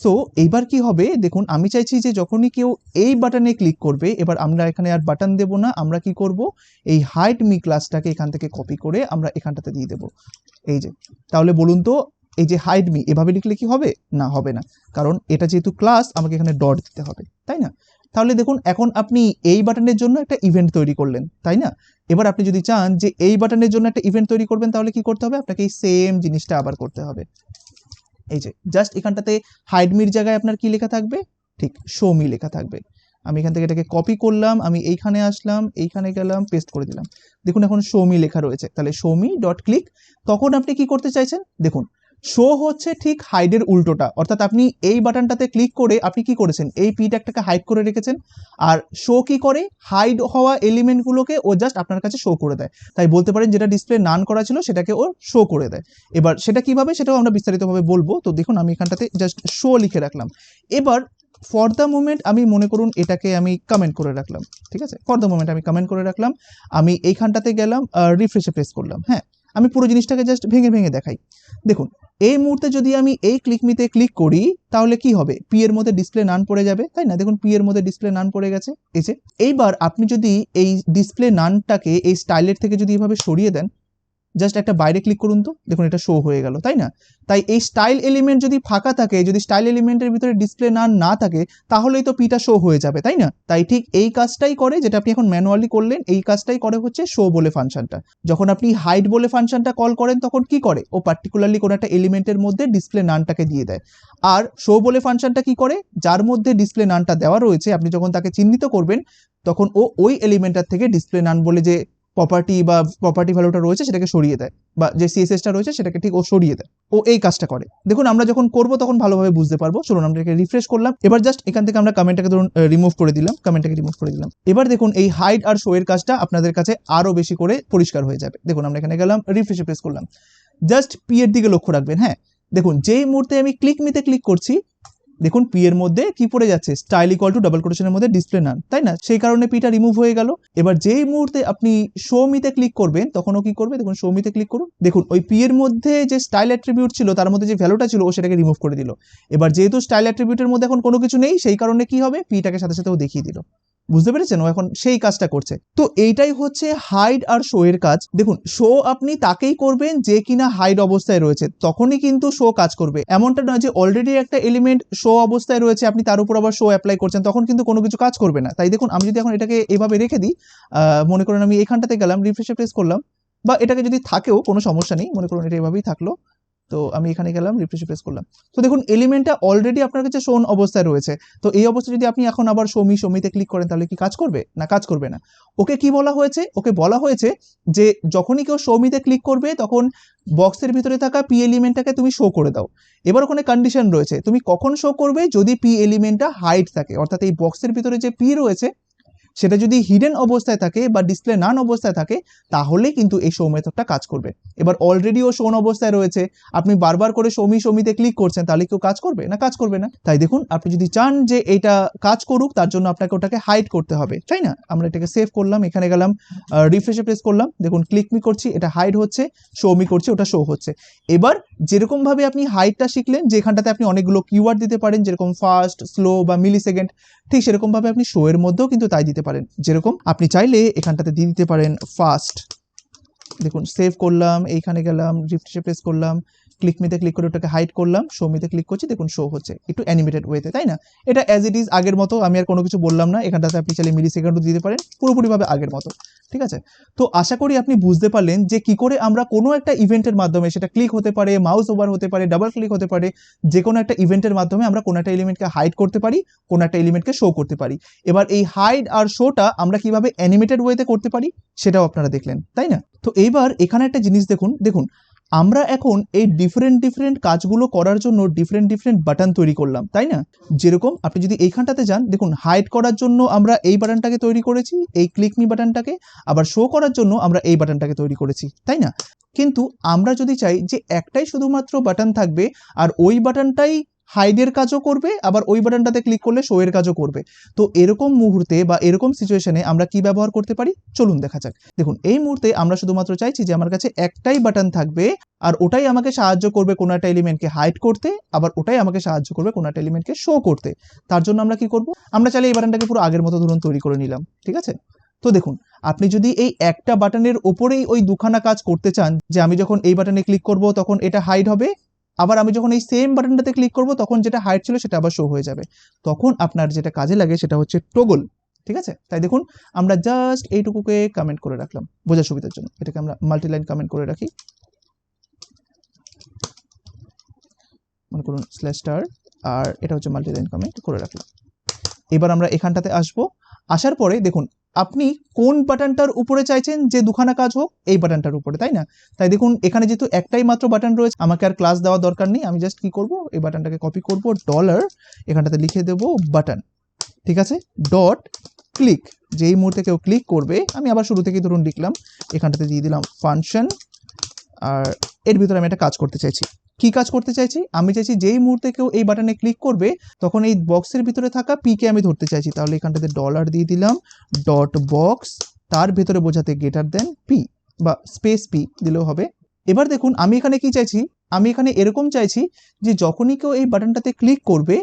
সো এইবার কি হবে দেখুন, আমি চাইছি যে যখনই কেউ এই বাটনে ক্লিক করবে, এবার আমরা এখানে আর বাটন দেব না, আমরা কি করব, এই হাইড মি ক্লাসটাকে এখান থেকে কপি করে আমরা এখানটাতে দিয়ে দেব, এই যে। তাহলে বলুন তো এই যে হাইড মি এভাবে লিখলে কি হবে? না, হবে না, কারণ এটা যেহেতু ক্লাস আমাকে এখানে ডট দিতে হবে, তাই না? তাহলে দেখুন এখন আপনি এই বাটনের জন্য একটা ইভেন্ট তৈরি করলেন, তাই না? এবার আপনি যদি চান যে এই বাটনের জন্য একটা ইভেন্ট তৈরি করবেন, তাহলে কি করতে হবে? আপনাকে এই সেম জিনিসটা আবার করতে হবে। এই যে জাস্ট এখানটাতে হাইড মির জায়গায় আপনার কি লেখা থাকবে? ঠিক শো মি লেখা থাকবে। আমি এখান থেকে এটাকে কপি করলাম, আমি এইখানে আসলাম, এইখানে গেলাম, পেস্ট করে দিলাম। দেখুন এখন শো মি লেখা রয়েছে। তাহলে শো মি ডট ক্লিক। তখন আপনি কি করতে চাইছেন? দেখুন শো হচ্ছে ঠিক হাইডের উল্টোটা, অর্থাৎ আপনি এই বাটনটাতে ক্লিক করে আপনি কি করেছেন, এই পি ট্যাগটাকে হাইড করে রেখেছেন। আর শো কি করে, হাইড হওয়া এলিমেন্টগুলোকে ও জাস্ট আপনার কাছে শো করে দেয়। তাই বলতে পারেন যেটা ডিসপ্লে নান করা ছিল সেটাকে ও শো করে দেয়। এবার সেটা কিভাবে সেটাও আমরা বিস্তারিতভাবে বলবো। তো দেখুন আমি এখানটাতে জাস্ট শো লিখে রাখলাম। এবার ফর দ্য মোমেন্ট আমি মনে করুন এটাকে আমি কমেন্ট করে রাখলাম, ঠিক আছে, ফর দ্য মোমেন্ট আমি কমেন্ট করে রাখলাম। আমি এইখানটাতে গেলাম, রিফ্রেশে প্রেস করলাম। হ্যাঁ, আমি পুরো জিনিসটাকে জাস্ট ভেঙে ভেঙে দেখাই। দেখুন এই মুহূর্তে যদি আমি এই ক্লিকমিতে ক্লিক করি তাহলে কি হবে, পি এর মধ্যে ডিসপ্লে নান পড়ে যাবে, তাই না? দেখুন পি এর মধ্যে ডিসপ্লে নান পড়ে গেছে। এই যে এইবার আপনি যদি এই ডিসপ্লে নানটাকে এই স্টাইলের থেকে যদি এভাবে সরিয়ে দেন, জাস্ট একটা বাইরে ক্লিক করুন তো, দেখুন এটা শো হয়ে গেল, তাই না? তাই এই স্টাইল এলিমেন্ট যদি ফাঁকা থাকে, যদি স্টাইল এলিমেন্টের ভিতরে ডিসপ্লে না থাকে, তাহলেই তো পিটা শো হয়ে যাবে, তাই না? তাই ঠিক এই কাজটাই করে, যেটা আপনি এখন ম্যানুয়ালি করলেন, এই কাজটাই করে হচ্ছে শো বলে ফাংশনটা। যখন আপনি হাইড বলে ফাংশনটা কল করেন তখন কি করে, ও পার্টিকুলারলি কোনো একটা এলিমেন্টের মধ্যে ডিসপ্লে নানটাকে দিয়ে দেয়। আর শো বলে ফাংশনটা কি করে, যার মধ্যে ডিসপ্লে নানটা দেওয়া রয়েছে আপনি যখন তাকে চিহ্নিত করবেন তখন ও ওই এলিমেন্টটার থেকে ডিসপ্লে নান বলে যে প্রপার্টি বা প্রপার্টি ভ্যালুটা রয়েছে সেটাকে সরিয়ে দেয়, বা যে সিএসএসটা রয়েছে সেটাকে ঠিক ও সরিয়ে দেয়। ও এই কাজটা করে। দেখুন আমরা যখন করব তখন ভালোভাবে বুঝতে পারবো। চলুন আমরা এটাকে রিফ্রেশ করলাম। এবার জাস্ট এখান থেকে আমরা কমেন্টটাকে ধরুন রিমুভ করে দিলাম, কমেন্টটাকে রিমুভ করে দিলাম। এবার দেখুন এই হাইড আর শো এর কাজটা আপনাদের কাছে আরো বেশি করে পরিষ্কার হয়ে যাবে। দেখুন আমরা এখানে গেলাম, রিফ্রেশে প্রেস করলাম, জাস্ট পি এর দিকে লক্ষ্য রাখবেন। হ্যাঁ, দেখুন যেই মুহূর্তে আমি ক্লিকমিতে ক্লিক করছি, দেখুন পি এর মধ্যে কি পড়ে যাচ্ছে, স্টাইল ইকুয়াল টু ডাবল কোটেশনের মধ্যে ডিসপ্লে নান, তাই না? সেই কারণে পিটা রিমুভ হয়ে গেল। এবার যেই মুহূর্তে আপনি শো মিতে ক্লিক করবেন তখনও কি করবে, দেখুন শো মিতে ক্লিক করুন, দেখুন ওই পি এর মধ্যে যে স্টাইল অ্যাট্রিবিউট ছিল তার মধ্যে যে ভ্যালুটা ছিল ও সেটাকে রিমুভ করে দিল। এবার যেহেতু স্টাইল অ্যাট্রিবিউটের মধ্যে এখন কোনো কিছু নেই, সেই কারণে কি হবে, পিটাকে সাথে সাথে ও দেখিয়ে দিল। বুঝতে পেরেছেন? ও এখন সেই কাজটা করছে। তো এইটাই হচ্ছে হাইড আর শো এর কাজ। দেখুন শো আপনি তাকেই করবেন যে কিনা হাইড অবস্থায় রয়েছে, তখনই কিন্তু শো কাজ করবে। এমনটা নয় যে অলরেডি একটা এলিমেন্ট শো অবস্থায় রয়েছে আপনি তার উপর আবার শো অ্যাপ্লাই করছেন, তখন কিন্তু কোনো কিছু কাজ করবে না। তাই দেখুন আমি যদি এখন এটাকে এভাবে রেখে দিই, মনে করেন আমি এখানটাতে গেলাম, রিফ্রেশে প্রেস করলাম, বা এটাকে যদি থাকেও কোনো সমস্যা নেই, মনে করুন এটা এভাবেই থাকলো, তো আমি এখানে গেলাম, রিফ্রেশে প্রেস করলাম, তো দেখুন এলিমেন্টটা অলরেডি আপনার কাছে শোন অবস্থায় রয়েছে। তো এই অবস্থায় যদি আপনি এখন আবার শোমিতে ক্লিক করেন তাহলে কি কাজ করবে না? কাজ করবে না। ওকে কি বলা হয়েছে, ওকে বলা হয়েছে যে যখনই কেউ শোমিতে ক্লিক করবে তখন বক্সের ভিতরে থাকা পি এলিমেন্টটাকে তুমি শো করে দাও। এবার ওখানে কন্ডিশন রয়েছে, তুমি কখন শো করবে, যদি পি এলিমেন্টটা হাইড থাকে, অর্থাৎ এই বক্সের ভিতরে যে পি রয়েছে সেটা যদি হিডেন অবস্থায় থাকে বা ডিসপ্লে নান অবস্থায় থাকে তাহলে কিন্তু এই শো মেথডটা কাজ করবে। এবার অলরেডি ও শোন অবস্থায় রয়েছে, আপনি বারবার করে শোমিতে ক্লিক করছেন, তাহলে কেউ কাজ করবে না? কাজ করবে না। তাই দেখুন আপনি যদি চান যে এটা কাজ করুক তার জন্য আপনাকে ওটাকে হাইড করতে হবে, তাই না? আমরা এটাকে সেভ করলাম, এখানে গেলাম, রিফ্রেশে প্রেস করলাম, দেখুন ক্লিকমি করছি, এটা হাইড হচ্ছে, শোমি করছি, ওটা শো হচ্ছে। এবার যেরকম ভাবে আপনি হাইডটা শিখলেন, যেখানটাতে আপনি অনেকগুলো কিওয়ার্ড দিতে পারেন যেরকম ফাস্ট, স্লো বা মিলি সেকেন্ড, ঠিক সেরকম ভাবে আপনি শো এর মধ্যেও কিন্তু তাই দিতে পারেন। যেরকম আপনি চাইলে এখানটাতে দিয়ে দিতে পারেন ফাস্ট, দেখুন সেভ করলাম, এইখানে গেলাম, রিফ্রেশে প্রেস করলাম, ক্লিকমিতে ক্লিক করে ওটাকে হাইড করলাম, শোমিতে ক্লিক করছি, দেখুন শো হচ্ছে একটু অ্যানিমেটেড ওয়েতে, তাই না? এটা অ্যাজ ইট ইজ আগের মতো, আমি আর কোনো কিছু বললাম না। এখানটাতে আপনি চাইলে মিলি সেকেন্ডও দিতে পারেন, পুরোপুরিভাবে আগের মতো, ঠিক আছে? তো আশা করি আপনি বুঝতে পারলেন যে কি করে আমরা কোনো একটা ইভেন্টের মাধ্যমে, সেটা ক্লিক হতে পারে, মাউস ওভার হতে পারে, ডাবল ক্লিক হতে পারে, যে কোনো একটা ইভেন্টের মাধ্যমে আমরা কোনো একটা এলিমেন্টকে হাইড করতে পারি, কোনো একটা এলিমেন্টকে শো করতে পারি। এবার এই হাইড আর শোটা আমরা কিভাবে অ্যানিমেটেড ওয়েতে করতে পারি সেটাও আপনারা দেখলেন, তাই না? তো এইবার এখানে একটা জিনিস দেখুন আমরা এখন এই ডিফারেন্ট কাজগুলো করার জন্য ডিফারেন্ট বাটন তৈরি করলাম, তাই না? যেরকম আপনি যদি এইখানটাতে যান, দেখুন হাইড করার জন্য আমরা এই বাটনটাকে তৈরি করেছি, এই ক্লিক মি বাটনটাকে, আবার শো করার জন্য আমরা এই বাটনটাকে তৈরি করেছি, তাই না? কিন্তু আমরা যদি চাই যে একটাই শুধুমাত্র বাটন থাকবে আর ওই বাটনটাই হাইডের কাজও করবে, আবার ওই বাটনটাতে ক্লিক করলে শো এর কাজও করবে, তো এরকম মুহূর্তে বা এরকম সিচুয়েশনে আমরা কি ব্যবহার করতে পারি চলুন দেখা যাক। দেখুন এই মুহূর্তে আমরা শুধুমাত্র চাইছি যে আমার কাছে একটাই বাটন থাকবে আর ওটাই আমাকে সাহায্য করবে কোনো একটা এলিমেন্টকে হাইড করতে, আবার ওটাই আমাকে সাহায্য করবে কোনো একটা এলিমেন্টকে শো করতে। তার জন্য আমরা কি করব, আমরা চাইলে এই বাটনটাকে পুরো আগের মতো ধরুন তৈরি করে নিলাম, ঠিক আছে? তো দেখুন আপনি যদি এই একটা বাটনের ওপরেই ওই দুখানা কাজ করতে চান, যে আমি যখন এই বাটনে ক্লিক করব তখন এটা হাইড হবে, আবার আমি যখন এই সেম বাটনটাতে ক্লিক করব তখন যেটা হাইড ছিল সেটা আবার শো হয়ে যাবে, তখন আপনার যেটা কাজে লাগে সেটা হচ্ছে টগল, ঠিক আছে? তাই দেখুন আমরা জাস্ট এইটুকুকে কমেন্ট করে রাখলাম বোঝার সুবিধার জন্য, এটাকে আমরা মাল্টিলাইন কমেন্ট করে রাখি, মনে করুন /* আর এটা হচ্ছে মাল্টিলাইন কমেন্ট করে রাখলাম। এবার আমরা এখানটাতে আসবো, আসার পরে দেখুন আপনি কোন বাটনটার উপরে চাইছেন যে দুখানা কাজ হোক, এই বাটনটার উপরে, তাই না? তাই দেখুন এখানে যেহেতু একটাই মাত্র বাটন রয়েছে, আমাকে আর ক্লাস দেওয়ার দরকার নেই। আমি জাস্ট কি করব, এই বাটনটাকে কপি করব, ডলার এখানটাতে লিখে দেব বাটন, ঠিক আছে, ডট ক্লিক। যেই মুহূর্তে কেউ ক্লিক করবে, আমি আবার শুরু থেকে ধরুন লিখলাম, এখানটাতে দিয়ে দিলাম ফাংশন, আর এর ভিতরে আমি একটা কাজ করতে চাইছি। কি কাজ করতে চাইছি? আমি চাইছি যেই মুহূর্তে কেউ এই বাটনে ক্লিক করবে তখন এই বক্সের ভিতরে থাকা পি কে আমি ধরতে চাইছি। তাহলে এখানটাতে ডলার দিয়ে দিলাম, ডট বক্স, তার ভিতরে বোঝাতে গ্রেটার দেন পি বা স্পেস পি দিলেও হবে। এবার দেখুন আমি এখানে কি চাইছি, আমি এখানে এরকম চাইছি যে যখনই কেউ এই বাটনটাতে ক্লিক করবে,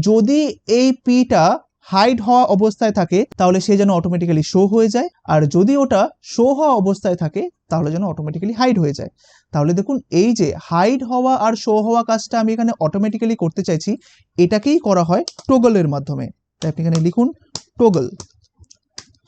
যদি এই পিটা হাইড হওয়া অবস্থায় থাকে তাহলে সে যেন অটোমেটিক্যালি শো হয়ে যায়, আর যদি ওটা শো হওয়া অবস্থায় থাকে তাহলে যেন অটোমেটিক্যালি হাইড হয়ে যায়। তাহলে দেখুন এই যে হাইড হওয়া আর শো হওয়া কাজটা আমি এখানে অটোমেটিক্যালি করতে চাইছি, এটাকেই করা হয় টগলের মাধ্যমে। তাই আপনি এখানে লিখুন টগল,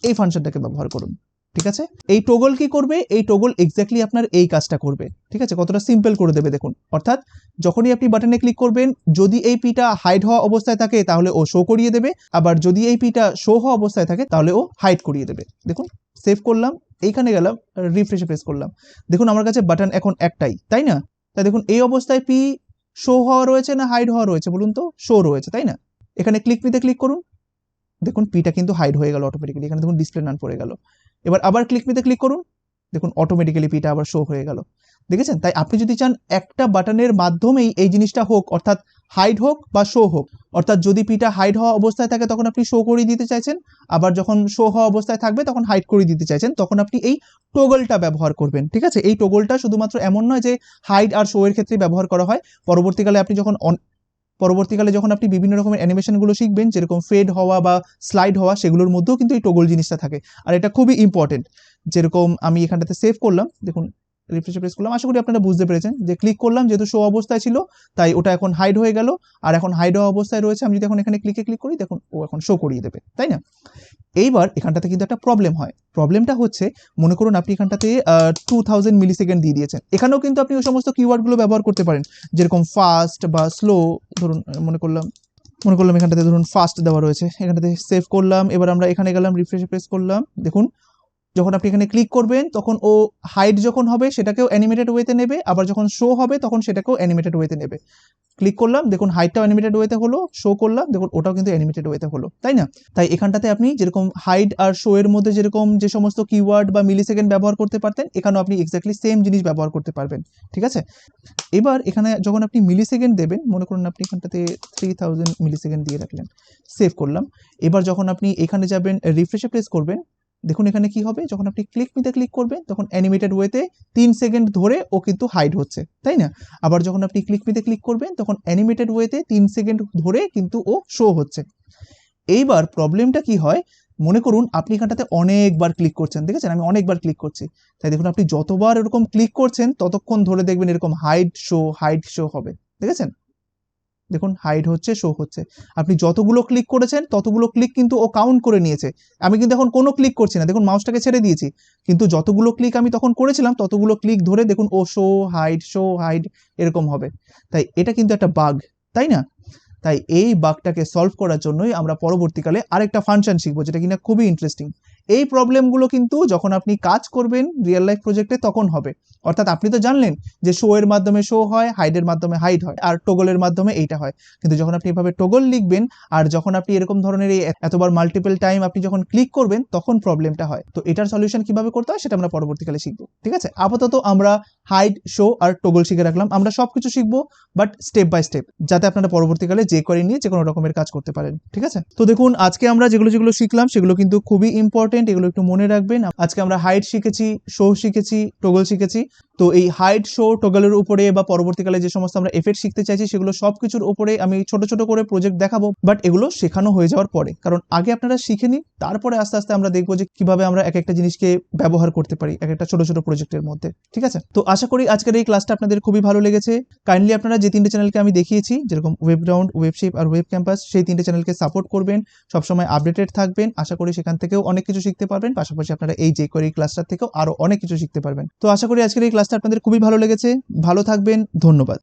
এই ফাংশনটাকে ব্যবহার করুন, ঠিক আছে। এই টগল কি করবে? এই টগল এক্স্যাক্টলি আপনার এই কাজটা করবে, ঠিক আছে। কতটা সিম্পল করে দেবে দেখুন। অর্থাৎ যখনই আপনি বাটনে ক্লিক করবেন, যদি এই পিটা হাইড হওয়া অবস্থায় থাকে তাহলে ও শো করিয়ে দেবে, আবার যদি এই পিটা শো হওয়া অবস্থায় থাকে তাহলে ও হাইড করিয়ে দেবে। দেখুন সেভ করলাম, এইখানে গেলাম, রিফ্রেশে প্রেস করলাম, দেখুন আমার কাছে বাটন এখন একটাই, তাই না? তাই দেখুন এই অবস্থায় পি শো হওয়া রয়েছে না হাইড হওয়া রয়েছে বলুন তো? শো রয়েছে, তাই না? এখানে ক্লিক নিতে ক্লিক করুন, দেখুন পিটা কিন্তু হাইড হয়ে গেল অটোমেটিক্যালি, এখানে দেখুন ডিসপ্লে নান পড়ে গেল। এবার আবার ক্লিক নিতে ক্লিক করুন, দেখুন অটোমেটিক্যালি পিটা আবার শো হয়ে গেল, দেখেছেন? তাই আপনি যদি চান একটা বাটনের মাধ্যমেই এই জিনিসটা হোক, অর্থাৎ হাইড হোক বা শো হোক, অর্থাৎ যদি পিটা হাইড হওয়া অবস্থায় থাকে তখন আপনি শো করে দিতে চাইছেন, আবার যখন শো হওয়া অবস্থায় থাকবে তখন হাইড করে দিতে চাইছেন, তখন আপনি এই টগলটা ব্যবহার করবেন, ঠিক আছে। এই টগলটা শুধুমাত্র এমন নয় যে হাইড আর শো এর ক্ষেত্রে ব্যবহার করা হয়, পরবর্তীকালে যখন আপনি বিভিন্ন রকমের অ্যানিমেশনগুলো শিখবেন, যেরকম ফেড হওয়া বা স্লাইড হওয়া, সেগুলোর মধ্যেও কিন্তু এই টগল জিনিসটা থাকে, আর এটা খুবই ইম্পর্টেন্ট। যেরকম আমি এখানটাতে সেভ করলাম, দেখুন রিফ্রেশ প্রেস করলাম, আশা করি আপনারা বুঝতে পেরেছেন যে ক্লিক করলাম যেহেতু শো অবস্থায় ছিল তাই ওটা এখন হাইড হয়ে গেল, আর এখন হাইড হওয়া অবস্থায় রয়েছে। আমি যদি এখন এখানে ক্লিক করি, দেখুন ও এখন শো করিয়ে দেবে, তাই না? এইবার এখানটাতে কিন্তু একটা প্রবলেম হয়। প্রবলেমটা হচ্ছে, মনে করুন আপনি এখানটাতে 2000 মিলিসেকেন্ড দিয়ে দিয়েছেন, এখানেও কিন্তু আপনি ওই সমস্ত কিওয়ার্ডগুলো ব্যবহার করতে পারেন, যেরকম ফাস্ট বা স্লো। ধরুন মনে করলাম এখানটাতে ধরুন ফাস্ট দেওয়া রয়েছে, এখানটাতে সেভ করলাম, এবার আমরা এখানে গেলাম, রিফ্রেশে প্রেস করলাম, দেখুন যখন আপনি এখানে ক্লিক করবেন তখন ও হাইড যখন হবে সেটাকেও অ্যানিমেটেড ওয়েতে নেবে, আবার যখন শো হবে তখন সেটাকেও অ্যানিমেটেড ওয়েতে নেবে। ক্লিক করলাম, দেখুন হাইডটাও অ্যানিমেটেড ওয়েতে হলো, শো করলাম, দেখুন ওটাও কিন্তু অ্যানিমেটেড ওয়েতে হলো, তাই না? তাই এখানটাতে আপনি যেরকম হাইড আর শো এর মধ্যে যেরকম যে সমস্ত কিওয়ার্ড বা মিলিসেকেন্ড ব্যবহার করতে পারতেন, এখানেও আপনি এক্স্যাক্টলি সেম জিনিস ব্যবহার করতে পারবেন, ঠিক আছে। এবার এখানে যখন আপনি মিলিসেকেন্ড দেবেন, মনে করুন আপনি এখানটাতে 3000 মিলিসেকেন্ড দিয়ে রাখলেন, সেভ করলাম। এবার যখন আপনি এখানে যাবেন, রিফ্রেশে প্রেস করবেন, দেখুন এখানে কি হবে, যখন আপনি ক্লিক করবেন তখন অ্যানিমেটেড ওয়েতে 3 সেকেন্ড ধরে ও কিন্তু হাইড হচ্ছে, তাই না? আবার যখন আপনি ক্লিক করবেন তখন অ্যানিমেটেড ওয়েতে 3 সেকেন্ড ধরে কিন্তু ও শো হচ্ছে। এইবার প্রবলেমটা কি হয়, মনে করুন আপনি এখানটাতে অনেকবার ক্লিক করছেন, দেখেছেন আমি অনেকবার ক্লিক করছি, তাই দেখুন আপনি যতবার এরকম ক্লিক করছেন ততক্ষণ ধরে দেখবেন এরকম হাইড শো হবে, দেখেছেন? দেখুন হাইড হচ্ছে, শো হচ্ছে। আপনি যতগুলো ক্লিক করেছেন ততগুলো ক্লিক কিন্তু ও কাউন্ট করে নিয়েছে। আমি কিন্তু এখন কোনো ক্লিক করছি না, দেখুন মাউসটাকে ছেড়ে দিয়েছি, কিন্তু যতগুলো ক্লিক আমি তখন করেছিলাম ততগুলো ক্লিক ধরে দেখুন ও শো হাইড এরকম হবে। তাই এটা কিন্তু একটা বাগ, তাই না? তাই এই বাগটাকে সলভ করার জন্যই আমরা পরবর্তীকালে আরেকটা ফাংশন শিখবো, যেটা কিনা খুবই ইন্টারেস্টিং। এই প্রবলেমগুলো কিন্তু যখন আপনি কাজ করবেন রিয়েল লাইফ প্রজেক্টে তখন হবে। অর্থাৎ আপনি তো জানলেন যে শো এর মাধ্যমে শো হয়, হাইডের মাধ্যমে হাইড হয়, আর টগলের মাধ্যমে এইটা হয়, কিন্তু যখন আপনি এভাবে টগল লিখবেন আর যখন আপনি এরকম ধরনের এই এতবার মাল্টিপল টাইম আপনি যখন ক্লিক করবেন তখন প্রবলেমটা হয়। তো এটার সলিউশন কিভাবে করতে হয় সেটা আমরা পরবর্তীকালে শিখবো, ঠিক আছে। আপাতত আমরা হাইড, শো আর টগল শিখে রাখলাম, আমরা সবকিছু শিখবো বাট স্টেপ বাই স্টেপ, যাতে আপনারা পরবর্তীকালে যে করে নিয়ে যে কোনো রকমের কাজ করতে পারেন, ঠিক আছে। তো দেখুন আজকে আমরা যেগুলো শিখলাম সেগুলো কিন্তু খুবই ইম্পর্টেন্ট, এগুলো একটু মনে রাখবেন। আজকে আমরা হাইড শিখেছি, শো শিখেছি, টগল শিখেছি। তো এই হাইড, শো, টগলের উপরে বা পরবর্তীকালে যে সমস্ত আমরা এফেক্ট শিখতে চাইছি সেগুলো সবকিছুর উপরে আমি ছোট ছোট করে প্রজেক্ট দেখাবো, বাট এগুলো শেখানো হয়ে যাওয়ার পরে, কারণ আগে আপনারা শিখে নিন, তারপরে আস্তে আস্তে আমরা দেখবো যে কিভাবে আমরা এক একটা জিনিসকে ব্যবহার করতে পারি এক একটা ছোট ছোট প্রজেক্টের মধ্যে, ঠিক আছে। তো আশা করি আজকের এই ক্লাসটা আপনাদের খুবই ভালো লেগেছে। কাইন্ডলি আপনারা যে 3টে চ্যানেলকে আমি দেখিয়েছি, যেরকম ওয়েবগ্রাউন্ড, ওয়েবশেপ আর ওয়েব ক্যাম্পাস, সেই 3টে চ্যানেলকে সাপোর্ট করবেন, সবসময় আপডেটেড থাকবেন। আশা করি সেখান থেকেও অনেক কিছু শিখতে পারবেন, পাশাপাশি আপনারা এই jQuery ক্লাসটার থেকেও আরো অনেক কিছু শিখতে পারবেন। তো আশা করি আজকের এই ক্লাসটা আপনাদের খুবই ভালো লেগেছে। ভালো থাকবেন, ধন্যবাদ।